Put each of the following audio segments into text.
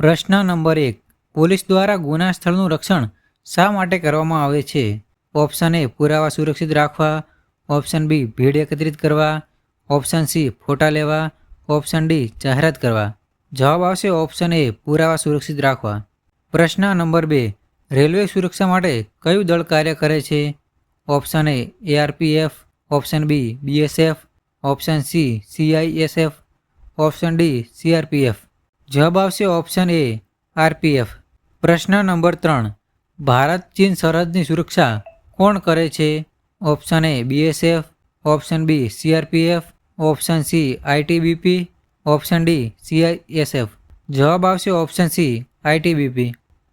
પ્રશ્ન number 1. Police દ્વારા ગુના સ્થળનું રક્ષણ શા માટે કરવામાં આવે છે? ઓપ્શન એ પુરાવા સુરક્ષિત રાખવા, ઓપ્શન બી ભીડ એકત્રિત કરવા, ઓપ્શન સી ફોટા લેવા, ઓપ્શન ડી જાહેરાત કરવા. જવાબ આવશે ઓપ્શન એ પુરાવા સુરક્ષિત રાખવા. પ્રશ્ન નંબર 2. રેલવે સુરક્ષા માટે કયું દળ કાર્ય કરે છે? Option A ARPF, option B BSF, option C CISF, option D CRPF. જવાબ આવશે ઓપ્શન એ RPF. પ્રશ્ન નંબર 3. ભારત ચીન સરહદની સુરક્ષા કોણ કરે છે? Option A BSF, option B CRPF, option C ITBP, option D CISF. જવાબ આવશે ઓપ્શન સી ITBP.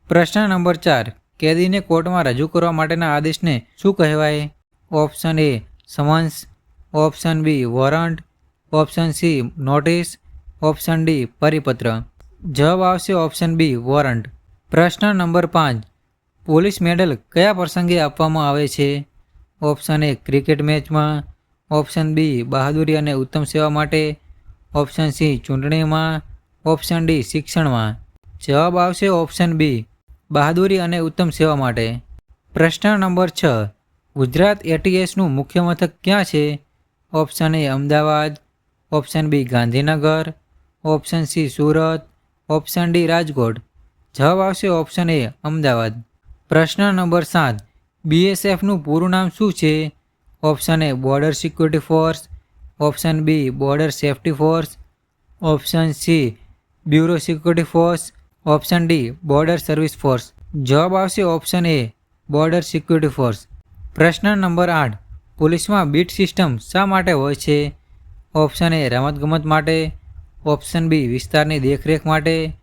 પ્રશ્ન નંબર 4. કેદીને કોર્ટમાં રજૂ કરવા માટેના આદેશને શું કહેવાય? Option A summons, option B warrant, option C notice, option D પરિપત્ર. જવાબ આવશે ઓપ્શન બી વોરંટ. પ્રશ્ન નંબર 5. પોલીસ મેડલ કયા પ્રસંગે આપવામાં આવે છે? ઓપ્શન એ ક્રિકેટ મેચમાં, ઓપ્શન બી બહાદુરી અને ઉત્તમ સેવા માટે, ઓપ્શન સી ચૂંટણીમાં, ઓપ્શન ડી શિક્ષણમાં. જવાબ આવશે ઓપ્શન બી બહાદુરી અને ઉત્તમ સેવા માટે. પ્રશ્ન નંબર 6. ગુજરાત ATSનું મુખ્ય મથક ક્યાં છે? Option A Ahmedabad, option B Gandhinagar, option C Surat, option D Rajkot. જવાબ આવશે ઓપ્શન એ અમદાવાદ. પ્રશ્ન નંબર 7. BSFનું પૂરું નામ શું છે? Option A border security force, option B border safety force, option C bureau security force, option D border service force. જવાબ આવશે option A border security force. પ્રશ્ન નંબર 8. પોલીસમાં બીટ સિસ્ટમ શા માટે હોય છે? ઓપ્શન એ રમતગમત માટે, ઓપ્શન બી વિસ્તારની દેખરેખ માટે,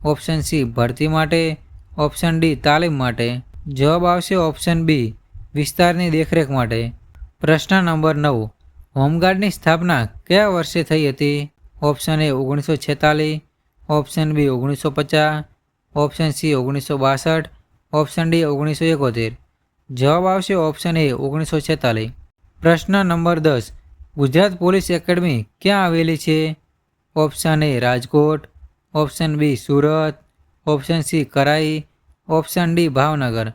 ઓપ્શન સી ભરતી માટે, ઓપ્શન ડી તાલીમ માટે. જવાબ આવશે ઓપ્શન બી વિસ્તારની દેખરેખ માટે. પ્રશ્ન નંબર 9. હોમગાર્ડની સ્થાપના કયા વર્ષે થઈ હતી? Option A 1946, option B 1950, option C 1962, option D 1971. જવાબ આવશે ઓપ્શન એ 1946. પ્રશ્ન નંબર 10. ગુજરાત પોલીસ એકેડમી ક્યાં આવેલી છે? Option A Rajkot, option B Surat, option C Karai, option D Bhavnagar.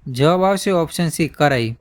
જવાબ આવશે ઓપ્શન સી કરાઈ.